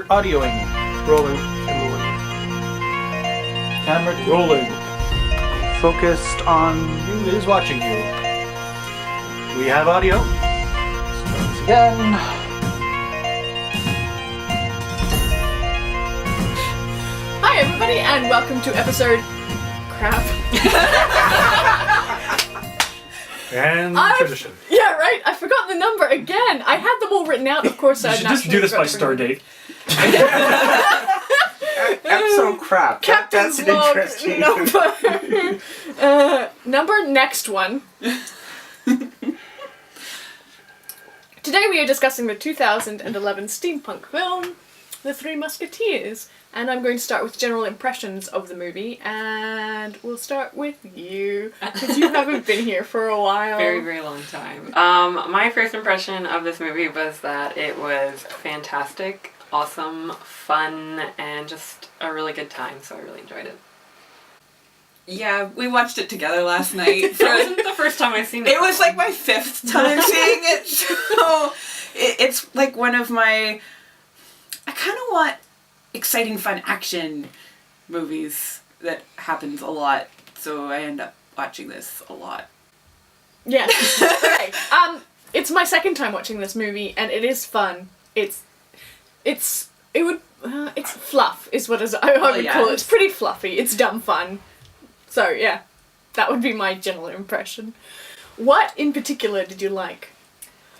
Audioing. Rolling. Camera rolling. Focused on who is watching you. We have audio. Starts again. Hi everybody and welcome to episode... Crap. And tradition. Yeah, right. I forgot the number again. I had them all written out, of course. You should just do this by star date. Episode crap. Captain's That's an log interesting number. Number next one. Today we are discussing the 2011 steampunk film, The Three Musketeers. And I'm going to start with general impressions of the movie, and we'll start with you, because you haven't been here for a while. Very, very long time. My first impression of this movie was that it was fantastic, awesome, fun, and just a really good time, so I really enjoyed it. Yeah, we watched it together last night. That wasn't the first time I've seen it. It was like my 5th time seeing it, so it's like one of my... I kind of want exciting, fun action movies that happens a lot, so I end up watching this a lot. Yeah. Okay. It's my second time watching this movie, and it is fun. It's fluff, is what I would call it. It's pretty fluffy. It's dumb fun. So yeah, that would be my general impression. What in particular did you like?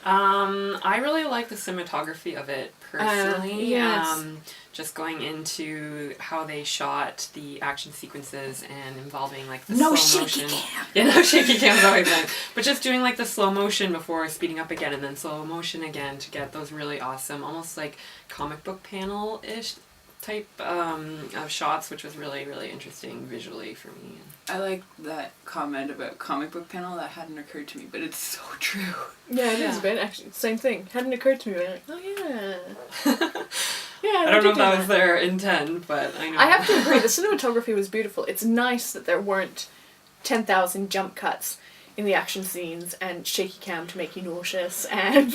I really like the cinematography of it, personally. Yes. Just going into how they shot the action sequences and involving like the No slow shaky motion. cam. Yeah, no shaky cam's always nice. But just doing like the slow motion before speeding up again and then slow motion again to get those really awesome, almost like comic book panel-ish type of shots, which was really, really interesting visually for me. I like that comment about comic book panel. That hadn't occurred to me, but it's so true. Yeah, it is a bit, actually. Same thing. Hadn't occurred to me. Like, oh yeah. Yeah, I don't know if that was their intent, but I know. I have to agree, the cinematography was beautiful. It's nice that there weren't 10,000 jump cuts in the action scenes and shaky cam to make you nauseous and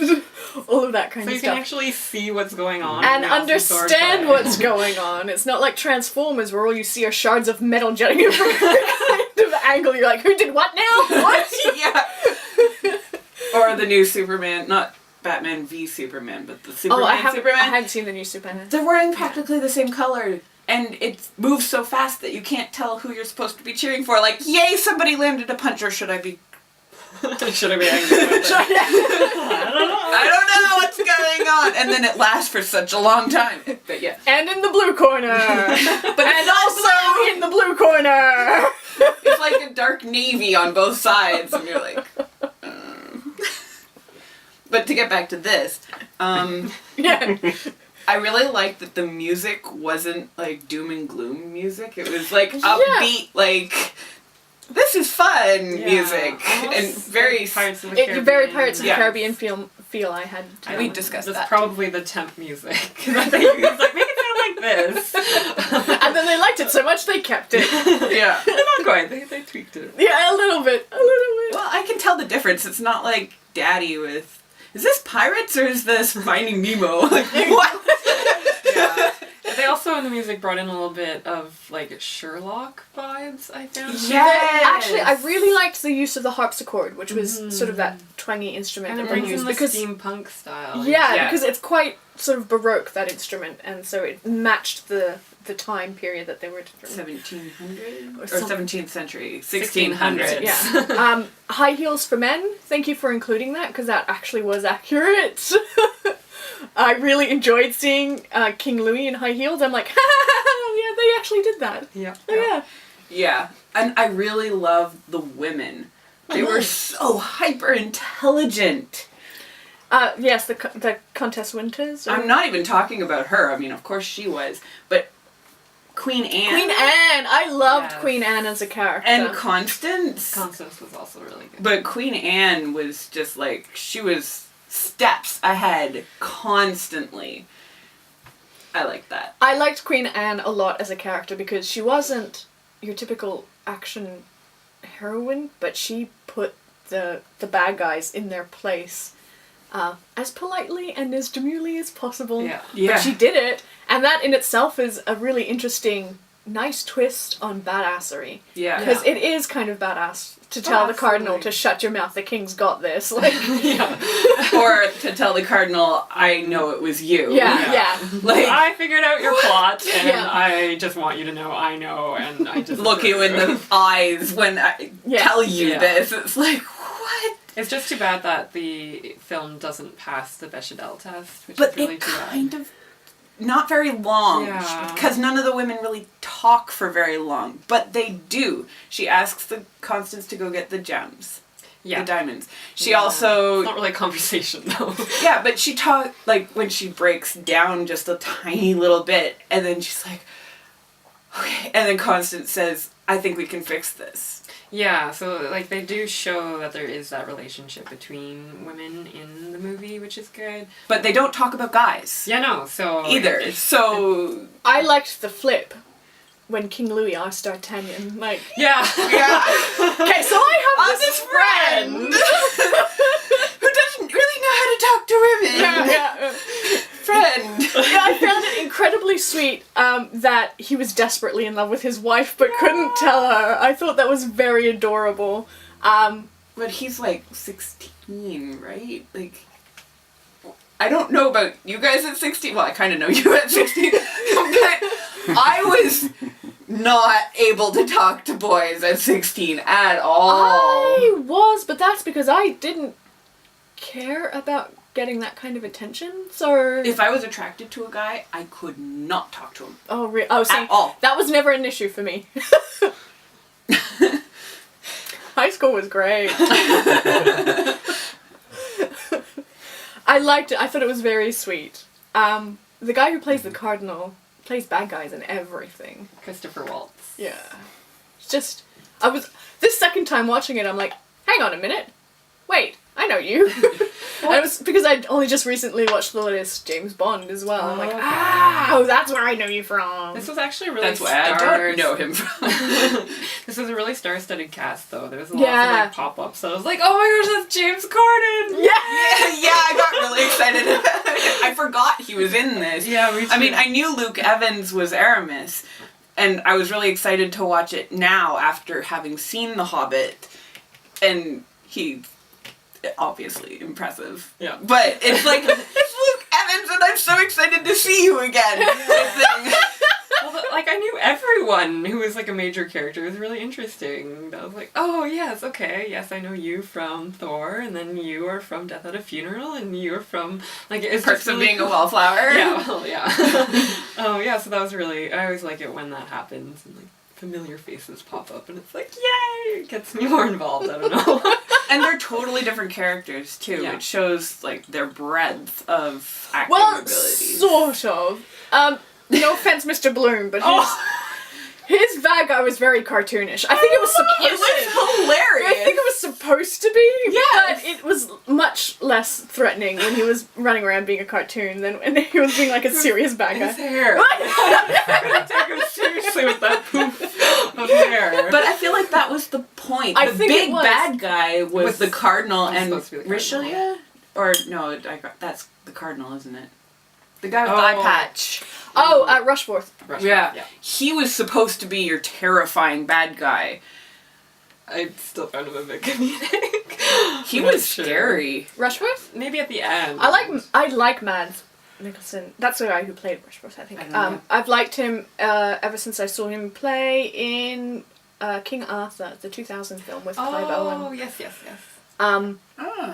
all of that kind so of you stuff. can actually see what's going on. And understand what's going on. It's not like Transformers where all you see are shards of metal jutting in from every kind of angle. You're like, who did what now? What? Yeah. Or the new Superman, not Batman v Superman, but the Superman. I Superman. hadn't seen the new Superman. They're wearing practically the same color, and it moves so fast that you can't tell who you're supposed to be cheering for. Like, yay, somebody landed a punch, or should I be... Should I be angry about that? I don't know what's going on! And then it lasts for such a long time. But yeah. And in the blue corner! But and also in the blue corner! It's like a dark navy on both sides, and you're like... But to get back to this, Yeah. I really liked that the music wasn't like doom and gloom music. It was like upbeat, like this is fun music, and very Pirates of the Caribbean. Very Pirates of the Yeah. Caribbean feel I had. We discussed That's that. probably the temp music that they used. Like, make it sound like this. And then they liked it so much they kept it. Yeah. Not quite. They tweaked it. Yeah, a little bit. Well, I can tell the difference. It's not like Daddy with. Is this Pirates or is this Finding Nemo? Like, what? Yeah. They also in the music brought in a little bit of like Sherlock vibes, I found. Yes. Actually, I really liked the use of the harpsichord, which was sort of that twangy instrument And that it they brings used in the because steampunk style. yeah, because it's quite sort of baroque, that instrument, and so it matched the time period that they were 1700 or some- 17th century, 1600s. Yeah. High heels for men. Thank you for including that because that actually was accurate. I really enjoyed seeing King Louis in high heels. I'm like, yeah, they actually did that. Yeah. Oh, yeah. Yeah, and I really loved the women. They were so hyper intelligent. Yes, the Countess Winters. I'm not even talking about her. I mean, of course she was, but Queen Anne. Queen Anne. I loved Yes. Queen Anne as a character. And Constance. Constance was also really good. But Queen Anne was just like, she was steps ahead constantly. I like that. I liked Queen Anne a lot as a character because she wasn't your typical action heroine, but she put the bad guys in their place as politely and as demurely as possible. Yeah. Yeah. But she did it, And that in itself is a really interesting, nice twist on badassery. Yeah. Because it is kind of badass to tell the cardinal to shut your mouth, the king's got this. Like, Or to tell the cardinal, I know it was you. yeah. Like, I figured out your plot, and Yeah. I just want you to know I know, and I just look you in the eyes when I tell you Yeah. this. It's like, what? It's just too bad that the film doesn't pass the Bechdel test, which But is really it too bad. kind of, not very long, Yeah. because none of the women really talk for very long, but they do. She asks the Constance to go get the gems, the diamonds. She also, It's not really a conversation though. yeah, but she talk like when she breaks down just a tiny little bit, and then she's like, okay, and then Constance says, I think we can fix this. Yeah, so like they do show that there is that relationship between women in the movie, which is good. But they don't talk about guys. Yeah, no, so Either. So I liked the flip when King Louis asked D'Artagnan, like, yeah. yeah. okay, so I have I'm this this friend who doesn't really know how to talk to women. Yeah. Friend. Yeah, I found it incredibly sweet that he was desperately in love with his wife but couldn't tell her. I thought that was very adorable. But he's like 16, right? Like, I don't know about you guys at 16. Well, I kind of know you at 16. But I was not able to talk to boys at 16 at all. I was, but that's because I didn't care about getting that kind of attention. So If I was attracted to a guy, I could not talk to him. see, At all. that was never an issue for me. High school was great. I liked it. I thought it was very sweet. The guy who plays the cardinal plays bad guys in everything. Christopher Waltz. Yeah. It's just, this second time watching it, I'm like, hang on a minute. Wait, I know you. And it was because I'd only just recently watched the latest James Bond as well. I'm like, that's where I know you from. This was actually a really That's where I don't know him from. This was a really star-studded cast, though. There was a lot Yeah. of like pop-ups, so I was like, "Oh my gosh, that's James Corden!" Yeah! I got really excited about it. I forgot he was in this. Yeah, me too. I mean, I knew Luke Evans was Aramis, and I was really excited to watch it now after having seen The Hobbit, and he's obviously impressive. Yeah. But it's like, it's Luke Evans and I'm so excited to see you again. Well, like I knew everyone who was like a major character. It was really interesting. I was like, "Oh yes, okay, yes, I know you from Thor, and then you are from Death at a Funeral, and you are from like it's Perks just of really being a cool." wallflower. Yeah, well, yeah. Oh yeah, so that was really. I always like it when that happens and like familiar faces pop up, and it's like, yay! It gets me more involved. I don't know. And they're totally different characters too. Yeah. It shows like their breadth of acting Well, abilities. sort of. No offense, Mr. Bloom, but his bad guy was very cartoonish. I think it was supposed It was hilarious. I think it was supposed to be. Yes. But it was much less threatening when he was running around being a cartoon than when he was being like a serious bad His guy. hair. I'm gonna take him seriously with that poof of hair. But I feel like that was the point. I The think it big was. bad guy was the cardinal was and supposed to be the cardinal. Richelieu? Or no, that's the cardinal, isn't it? The guy with the eye patch. Rushforth. Yeah. He was supposed to be your terrifying bad guy. I still found him a bit comedic. He I'm was not sure. scary. Rushforth? Maybe at the end. I like Mads Mikkelsen. That's the guy who played Rushforth, I think. I don't know. I've liked him ever since I saw him play in King Arthur, the 2000 film with Clive Owen. Oh, yes.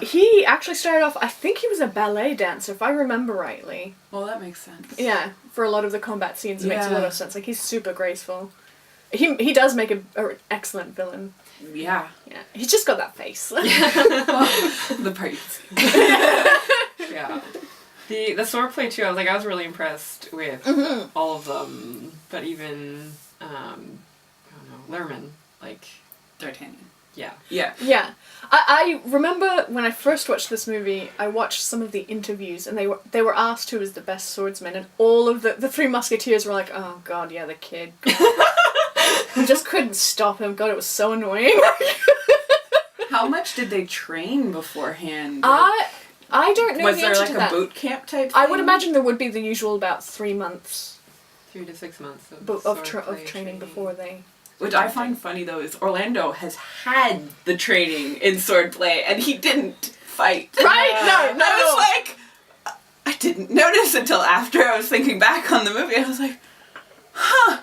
He actually started off, I think he was a ballet dancer, if I remember rightly. Well, that makes sense. Yeah, for a lot of the combat scenes, it makes a Yeah. lot of sense. Like, he's super graceful. He does make an excellent villain. Yeah. Yeah, he's just got that face. The parties. Yeah. The swordplay too, I was really impressed with all of them. But even I don't know, Lerman, like D'Artagnan. yeah. Yeah. Yeah. I remember when I first watched this movie, I watched some of the interviews and they were asked who was the best swordsman, and all of the Three Musketeers were like, oh god, yeah, the kid. I just couldn't stop him. God, it was so annoying. How much did they train beforehand? I don't know Was the there answer like to a that. boot camp type I thing? would imagine there would be the usual about 3 months 3 to 6 months of, of swordplay training before they... Which I find funny though is Orlando has had the training in swordplay and he didn't fight. Right? No, I not at all. was like, I didn't notice until after I was thinking back on the movie. I was like, huh.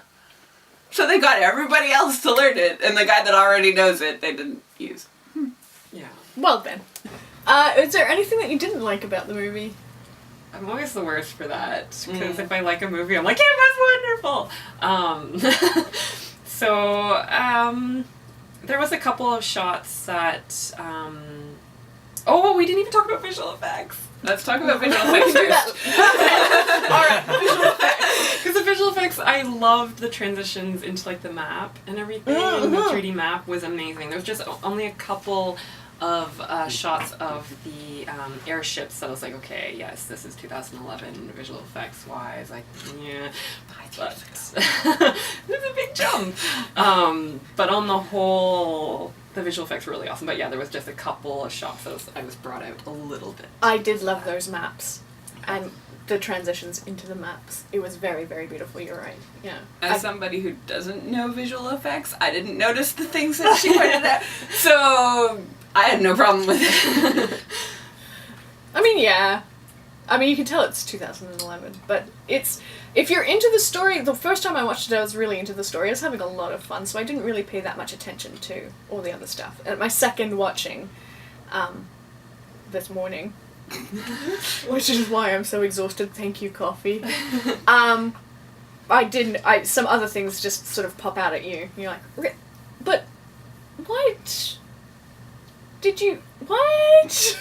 So they got everybody else to learn it, and the guy that already knows it, they didn't use. Yeah. Well then. Is there anything that you didn't like about the movie? I'm always the worst for that, because if I like a movie, I'm like, yeah, that's wonderful! There was a couple of shots that, oh, we didn't even talk about visual effects. Let's talk about visual effects first. Alright, visual effects. Because the visual effects, I loved the transitions into like the map and everything. The 3D map was amazing. There was just only a couple of shots of the airships that I was like, okay, yes, this is 2011 visual effects wise. Like, yeah, but there's a big jump. But on the whole, the visual effects were really awesome. But yeah, there was just a couple of shots that I was brought out a little bit. I did love those maps. And the transitions into the maps. It was very, very beautiful, you're right. Yeah. As somebody who doesn't know visual effects, I didn't notice the things that she pointed out. So I had no problem with it. I mean, yeah. I mean, you can tell it's 2011, but it's... If you're into the story, the first time I watched it, I was really into the story. I was having a lot of fun, so I didn't really pay that much attention to all the other stuff. And my second watching, this morning, which is why I'm so exhausted, thank you, coffee, some other things just sort of pop out at you. You're like, but what? Did you, what?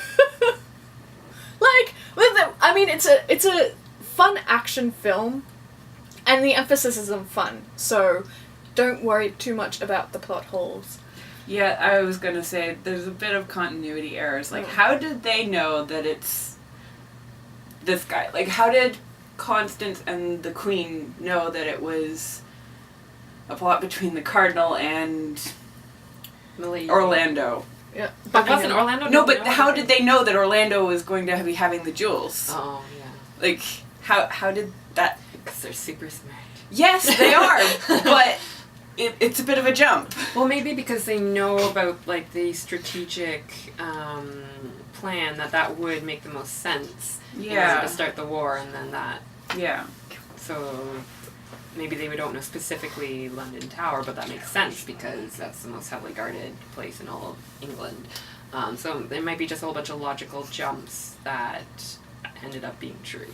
Like, I mean, it's a fun action film, and the emphasis is on fun, so don't worry too much about the plot holes. Yeah, I was gonna say, there's a bit of continuity errors. Like, how did they know that it's this guy? Like, how did Constance and the Queen know that it was a plot between the Cardinal and Milady. Orlando? Yeah. But wasn't Orlando? No, but know how anything? did they know that Orlando was going to be having the jewels? Oh, yeah. Like, how did that... Because they're super smart. Yes, they are, but it's a bit of a jump. Well, maybe because they know about, like, the strategic plan that would make the most sense. Yeah. To start the war, and then that. Yeah. So maybe they don't know specifically London Tower, but that makes sense because that's the most heavily guarded place in all of England. So there might be just a whole bunch of logical jumps that ended up being true.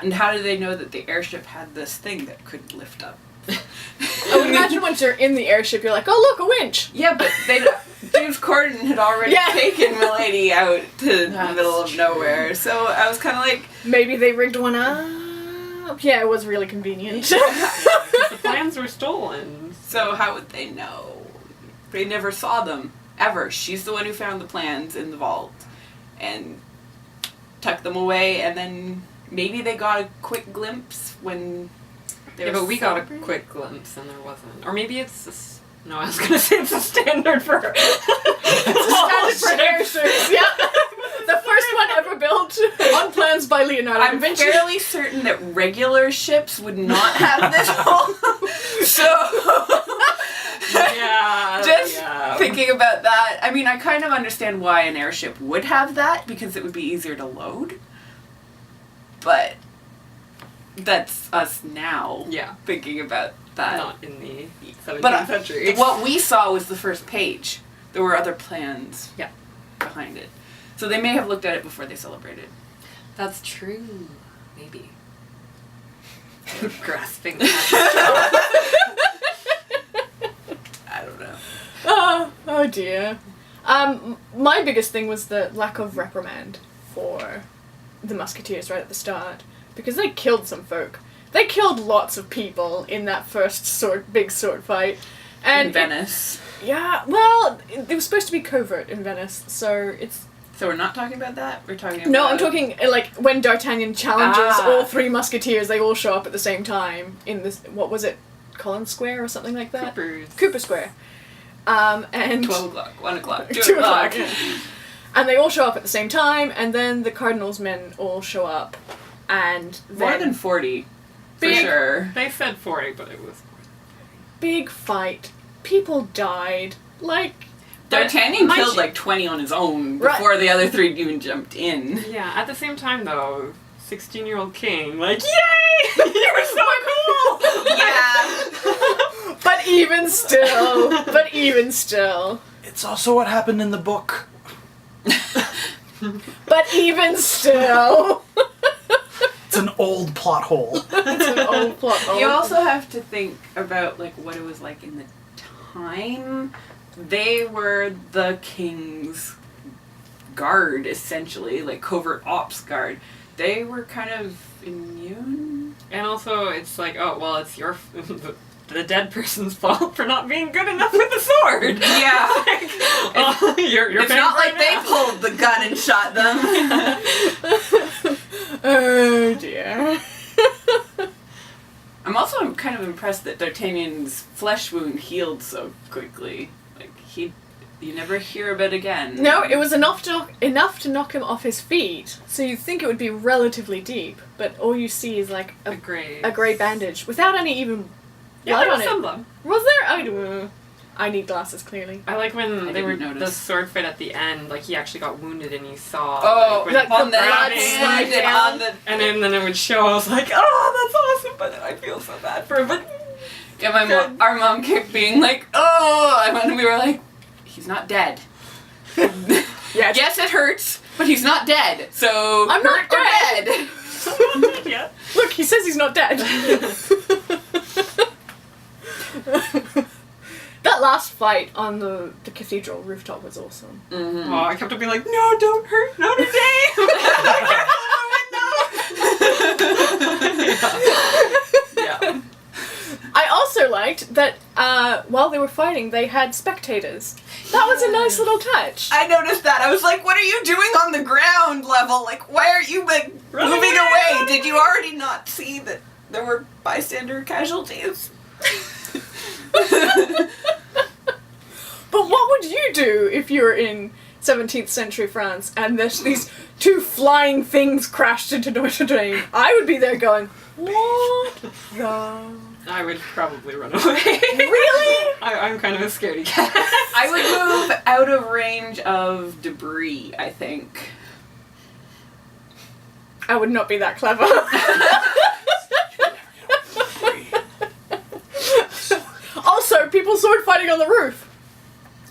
And how did they know that the airship had this thing that could lift up? I would imagine once you're in the airship, you're like, oh look, a winch! Yeah, but James Corden had already taken Milady out to the middle of nowhere, so I was kind of like... Maybe they rigged one up. Yeah, it was really convenient. The plans were stolen. So how would they know? They never saw them, ever. She's the one who found the plans in the vault and tucked them away, and then maybe they got a quick glimpse when they were but we got a quick glimpse and there wasn't. Or maybe it's just... No, I was going to say it's a standard for... It's a standard for airships, yeah. The first one ever built on plans by Leonardo da I'm Vinci. fairly certain that regular ships would not have this whole... Just thinking about that, I mean, I kind of understand why an airship would have that, because it would be easier to load. But that's us now thinking about that. Not in the 17th century. What we saw was the first page. There were other plans behind it. So they may have looked at it before they celebrated. That's true. Maybe. Grasping. I don't know. Oh dear. My biggest thing was the lack of reprimand for the Musketeers right at the start, because they killed some folk. They killed lots of people in that first big sword fight. And in Venice. Well, it was supposed to be covert in Venice, so it's... So we're not talking about that? We're talking about... No, I'm talking, like, when D'Artagnan challenges all 3 Musketeers, they all show up at the same time in this, what was it, Collins Square or something like that? Cooper Square. And... 12 o'clock, 1 o'clock, 2 2 o'clock. And they all show up at the same time, and then the Cardinal's men all show up, and More then than 40, for Big- sure. They said 40, but it was. big fight. People died. Like, D'Artagnan Mind killed you- like 20 on his own Right. before the other 3 even jumped in. Yeah, at the same time, though, 16-year-old king, like, yay! You were so cool! Yeah. but even still. It's also what happened in the book. But even still. It's an old plot hole. It's an old plot hole. You also have to think about like what it was like in the time. They were the king's guard, essentially, like covert ops guard. They were kind of immune. And also, it's like, oh, well, it's your... the dead person's fault for not being good enough with the sword. Yeah. You're It's not like they pulled the gun and shot them. Oh dear. I'm also kind of impressed that D'Artagnan's flesh wound healed so quickly. Like, you never hear of it again. No, it was enough to knock him off his feet, so you'd think it would be relatively deep, but all you see is like a grey... a grey bandage without any even Yeah, blood there on was it. some blood. Was there? I don't know. I need glasses, clearly. I like when I they were didn't the notice. sword fight at the end. Like he actually got wounded, and you saw. Oh, when like on the the blood hand slide and down. on the... and then it would show. I was like, oh, that's awesome, but then I feel so bad for him. But Yeah, our mom kept being like, oh, and when we were like, he's not dead. Yeah. Yes, it hurts, but he's not dead. So I'm not hurt or dead. yeah. Look, he says he's not dead. That last fight on the cathedral rooftop was awesome. Mm-hmm. Oh, I kept on being like, no, don't hurt, not a day. Yeah. I also liked that while they were fighting, they had spectators. That was a nice little touch. I noticed that. I was like, what are you doing on the ground level? Like, why aren't you like Running moving away. away? Did you already not see that there were bystander casualties? But what would you do if you were in 17th century France and there's these 2 flying things crashed into Notre Dame? I would be there going, what the... I would probably run away. Really? I'm kind of a scaredy cat. I would move out of range of debris, I think. I would not be that clever. Also, people sword fighting on the roof.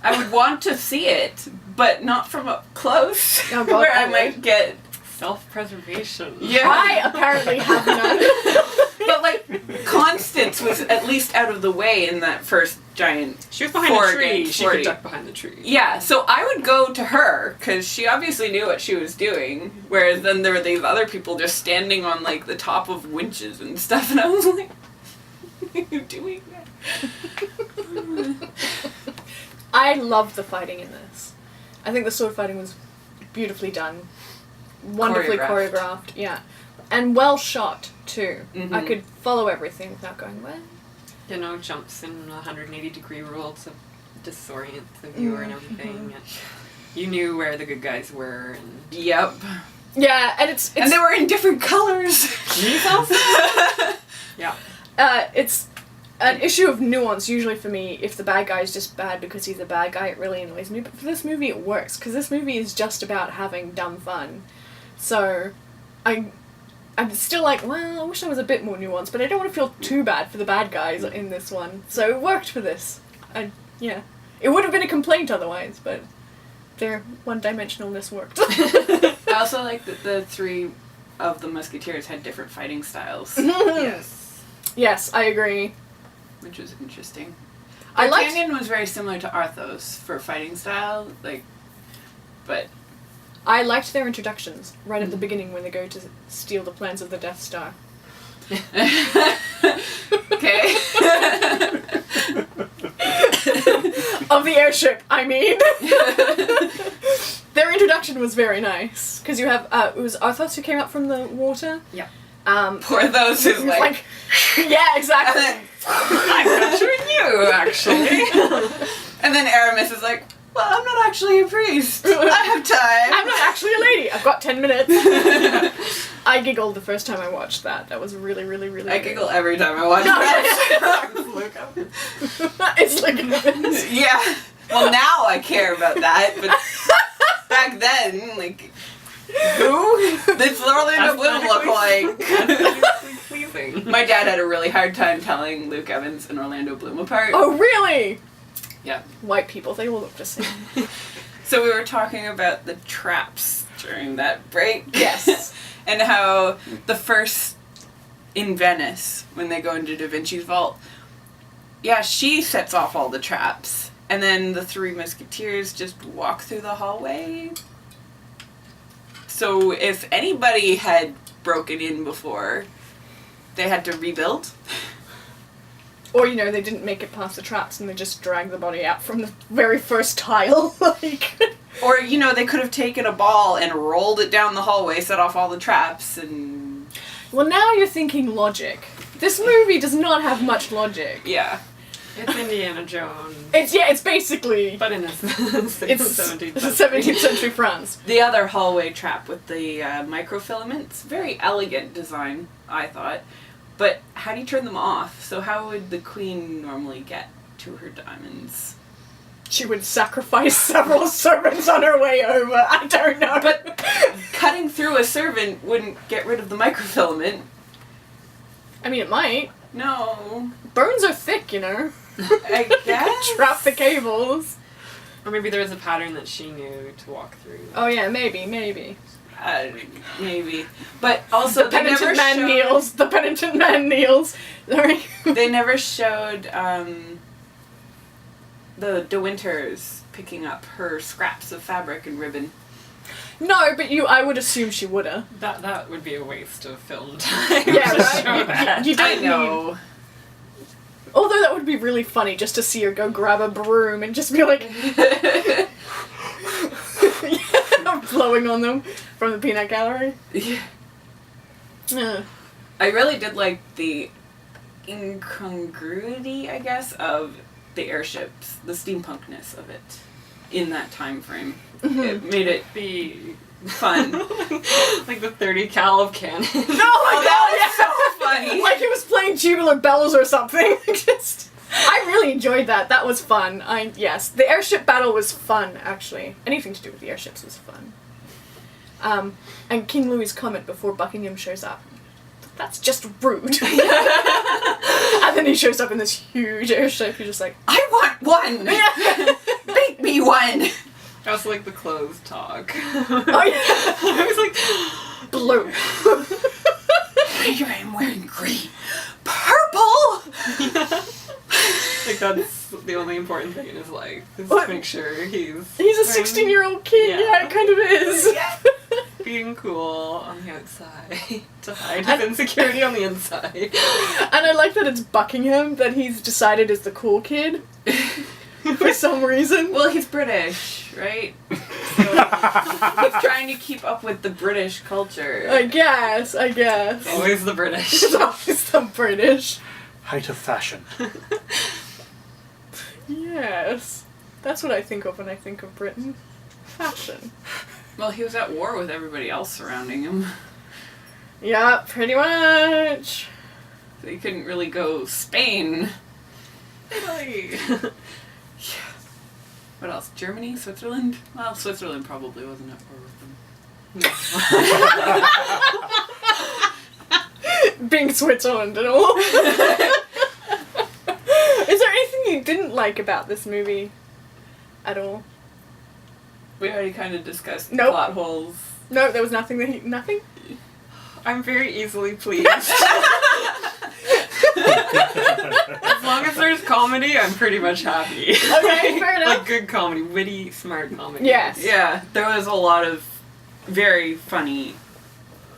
I would want to see it, but not from up close, Oh, God, where I I might would. get... Self-preservation. Yeah. I apparently have none. But, like, Constance was at least out of the way in that first giant... She was behind Four the tree. against She 40. could duck behind the tree. Yeah, so I would go to her, because she obviously knew what she was doing, whereas then there were these other people just standing on, like, the top of winches and stuff, and I was like, what are you doing that? I loved the fighting in this. I think the sword fighting was beautifully done. Wonderfully choreographed, yeah. And well shot, too. Mhm. I could follow everything without going, well... You know, jumps in 180-degree roll to disorient the viewer and everything. And you knew where the good guys were. And Yep. Yeah, and it's And they were in different colors. yeah. It's an issue of nuance, usually for me. If the bad guy is just bad because he's a bad guy, it really annoys me. But for this movie, it works, because this movie is just about having dumb fun. So, I'm still like, well, I wish there was a bit more nuance, but I don't want to feel too bad for the bad guys in this one. So it worked for this. Yeah. It would have been a complaint otherwise, but their one-dimensionalness worked. I also like that the 3 of the Musketeers had different fighting styles, Yes. Yes, I agree. which was interesting. I liked- D'Artagnan was very similar to Arthos for fighting style, like, but... I liked their introductions right at the beginning when they go to steal the plans of the Death Star. Okay. Of the airship, I mean. Their introduction was very nice, because you have, it was Arthos who came up from the water. Yeah. Porthos is He was like, yeah, exactly. and then, I'm picturing you, actually. and then Aramis is like, well, I'm not actually a priest. I have time. I'm not actually a lady. I've got 10 minutes. I giggled the first time I watched that. That was really, really, really I good. giggle every time I watch that. It's like Yeah. Well, now I care about that, but back then, like, who? This Orlando Bloom look like? Pleasing. My dad had a really hard time telling Luke Evans and Orlando Bloom apart. Oh, really? Yeah. White people, they all look the same. So we were talking about the traps during that break. Yes. And how the first in Venice, when they go into Da Vinci's vault, yeah, she sets off all the traps. And then the Three Musketeers just walk through the hallway. So if anybody had broken in before, they had to rebuild. Or, you know, they didn't make it past the traps and they just dragged the body out from the very first tile. Like... Or, you know, they could have taken a ball and rolled it down the hallway, set off all the traps, and... Well, now you're thinking logic. This movie does not have much logic. Yeah. It's Indiana Jones. It's basically... But in the 17th It's 17th century France. The other hallway trap with the microfilaments, very elegant design, I thought. But how do you turn them off? So how would the queen normally get to her diamonds? She would sacrifice several servants on her way over. I don't know. But cutting through a servant wouldn't get rid of the microfilament. I mean, it might. No. Bones are thick, you know. I guess. Trap the cables. Or maybe there was a pattern that she knew to walk through. Oh yeah, maybe. Maybe. But also, The penitent man kneels. The penitent man kneels. Sorry. They never showed the De Winters picking up her scraps of fabric and ribbon. No, but I would assume she woulda. That would be a waste of film time. Yeah, to right? show that. You I don't know. need... Although that would be really funny, just to see her go grab a broom and just be like... blowing on them from the peanut gallery. Yeah. I really did like the incongruity, I guess, of the airships, the steampunkness of it in that time frame. It made it Be fun. like the 30 cal of cannon. No, my that God, was so funny. like he was playing Tubular Bells or something. I really enjoyed that. That was fun. Yes, the airship battle was fun, actually. Anything to do with the airships was fun. And King Louis's comment before Buckingham shows up. That's just rude. And then he shows up in this huge airship. You're just like, I want one! Make me one! I also like the clothes talk. oh yeah. I was like, Blue. Here I am wearing green. Purple! like that's the only important thing in his life is What? to make sure he's He's a 16-year-old kid. Yeah, it kind of is. being cool on the outside to hide his insecurity on the inside. And I like that it's Buckingham that he's decided is the cool kid. For some reason. Well, he's British, right? So he's trying to keep up with the British culture. I guess. Always the British. It's always the British. Height of fashion. Yes. That's what I think of when I think of Britain. Fashion. Well, he was at war with everybody else surrounding him. Yeah, pretty much. So he couldn't really go Spain. Italy. What else? Germany? Switzerland? Well, Switzerland probably wasn't at war with them. Being Switzerland and all. Is there anything you didn't like about this movie? At all? We already kind of discussed Nope. plot holes. No, there was nothing that he... Nothing? I'm very easily pleased. As long as there's comedy, I'm pretty much happy. Okay, fair enough. Like good comedy, witty, smart comedy. Yes. Yeah, there was a lot of very funny,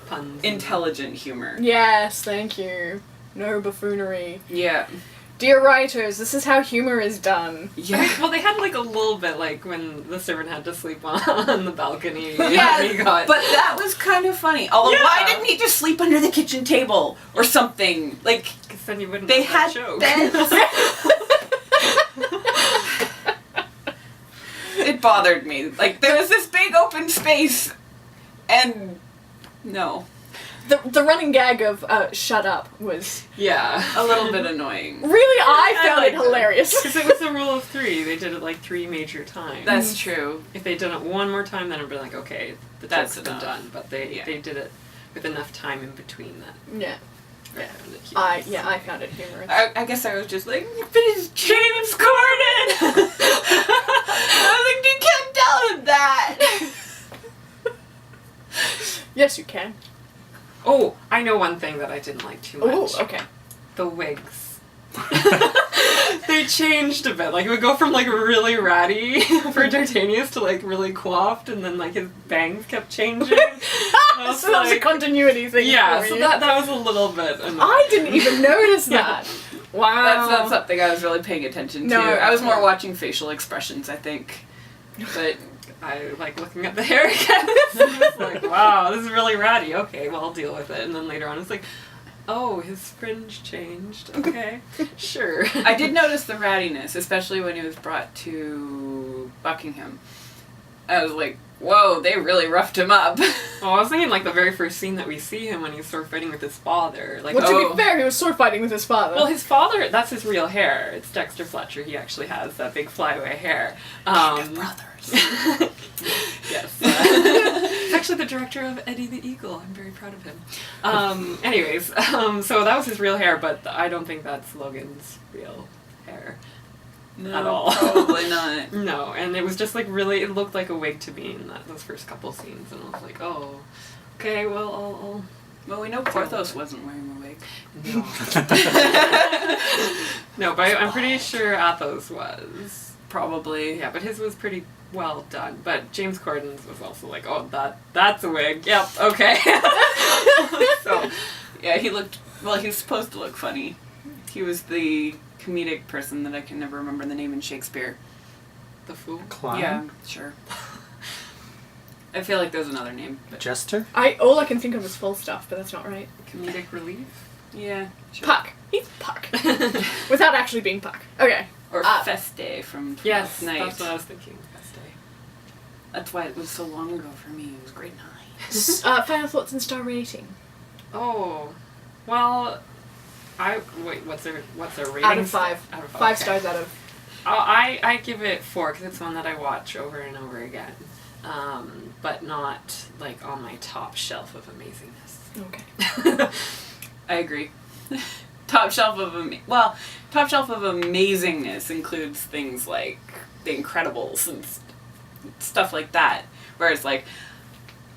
Puns. intelligent humor. Yes, thank you. No buffoonery. Yeah. Dear writers, this is how humor is done. Yeah. Well, they had like a little bit like when the servant had to sleep on the balcony. Yeah, and he got... but that was kind of funny. Although, Yeah. why didn't he just sleep under the kitchen table or something? Like, Because then you wouldn't they have had that joke. beds. bothered me. Like, there was this big open space, and no. The running gag of shut up was Yeah. A little bit annoying. really, I found liked it it. hilarious. Because it was a rule of 3. They did it like 3 major times. That's true. If they'd done it one more time, then I'd be like, okay, the That's joke's been enough. done. But they Yeah. did it with enough time in between that. Yeah. I found it humorous. I found it humorous. I guess I was just like, but it's James Corden! I was like, you can't tell him that! Yes, you can. Oh, I know one thing that I didn't like too Oh, much. okay. The wigs. They changed a bit. Like, it would go from, like, really ratty for D'Artagnan to, like, really coiffed, and then, like, his bangs kept changing. I was So that was a like- continuity thing. Yeah, for so you. that was a little bit annoying. I didn't even notice that. Wow. That's not something I was really paying attention to. No. I was more watching facial expressions, I think. But I like looking at the hair again. It's like, wow, this is really ratty. Okay, well, I'll deal with it. And then later on, it's like, oh, his fringe changed. Okay, sure. I did notice the rattiness, especially when he was brought to Buckingham. I was like, whoa, they really roughed him up. Well, I was thinking like the very first scene that we see him when he's sword fighting with his father. Like, Well, to Oh. be fair, he was sword fighting with his father. well, his father, that's his real hair. It's Dexter Fletcher. He actually has that big flyaway hair. Brothers. Yes. He's actually the director of Eddie the Eagle. I'm very proud of him. Anyways, so that was his real hair, but I don't think that's Logan's real hair. No, At all. probably not. No, and it was just like really, it looked like a wig to me in those first couple scenes, and I was like, oh, okay, well, I'll Well, we know Porthos wasn't wearing a wig. no. No, but I'm pretty sure Athos was. Probably. Yeah, but his was pretty well done. But James Corden's was also like, oh, that's a wig. Yep, okay. So, Yeah, he looked, well, he was supposed to look funny. He was the comedic person that I can never remember the name in Shakespeare. the fool. Clown? Yeah, sure. I feel like there's another name. But Jester? All I can think of is full stuff, but that's not right. Comedic relief. yeah, sure. Puck. He's Puck. Without actually being Puck. Okay. Or Feste from Yes, Night. that's what I was thinking. Best day. That's why it was so long ago for me. It was grade 9. Final thoughts and star rating. Oh, well, what's their rating? Out of 5. Out of 5. 5 okay. stars out of. I give it 4 because it's one that I watch over and over again, but not like on my top shelf of amazingness. Okay. I agree. Top shelf of amazingness includes things like The Incredibles and stuff like that. Whereas, like,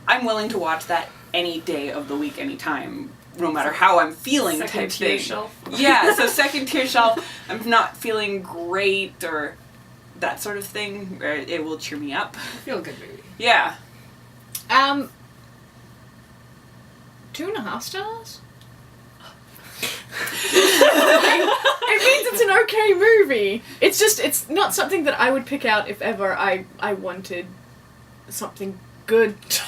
I'm willing to watch that any day of the week, anytime, no matter how I'm feeling. Second type tier thing. shelf. Yeah, so second tier shelf. I'm not feeling great or that sort of thing. Where it will cheer me up. Feel good movie. Yeah. 2.5 stars? It means it's an okay movie. It's just, it's not something that I would pick out if ever I wanted something good to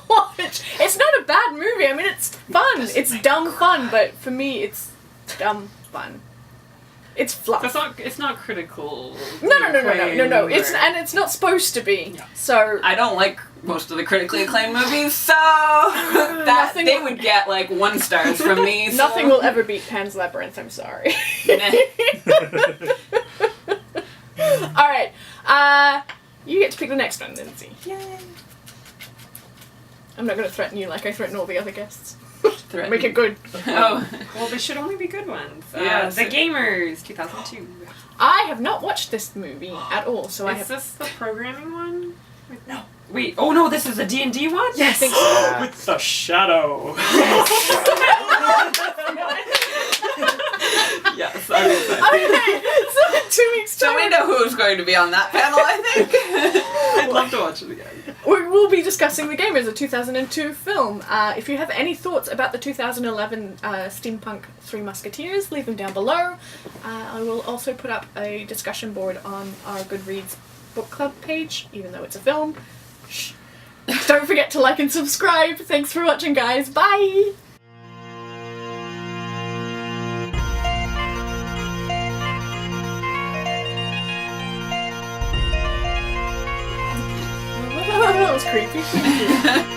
watch. It's not a bad movie. I mean, it's fun. It's dumb fun, but for me, it's dumb fun. It's fluff. So it's not critical. No. It's or- and it's not supposed to be. Yeah. So I don't like most of the critically acclaimed movies, so that Nothing- they would get like 1 stars from me. So. nothing will ever beat Pan's Labyrinth. I'm sorry. All right. You get to pick the next one, Lindsay. Yay. I'm not going to threaten you like I threaten all the other guests. Threaten. Make it good. Oh, Well, they should only be good ones. Yeah, The so- Gamers, 2002. I have not watched this movie at all, so I Is have. this the programming one? No. Wait. Oh no, this is a D&D one. I think so. With the shadow. Yes. I was Okay, so 2 weeks so we time, know who's going to be on that panel, I think. I'd love to watch it again. we'll be discussing The Gamers, a 2002 film. If you have any thoughts about the 2011 Steampunk Three Musketeers, leave them down below. I will also put up a discussion board on our Goodreads book club page, even though it's a film. Shh. Don't forget to like and subscribe. Thanks for watching, guys. Bye! creepy.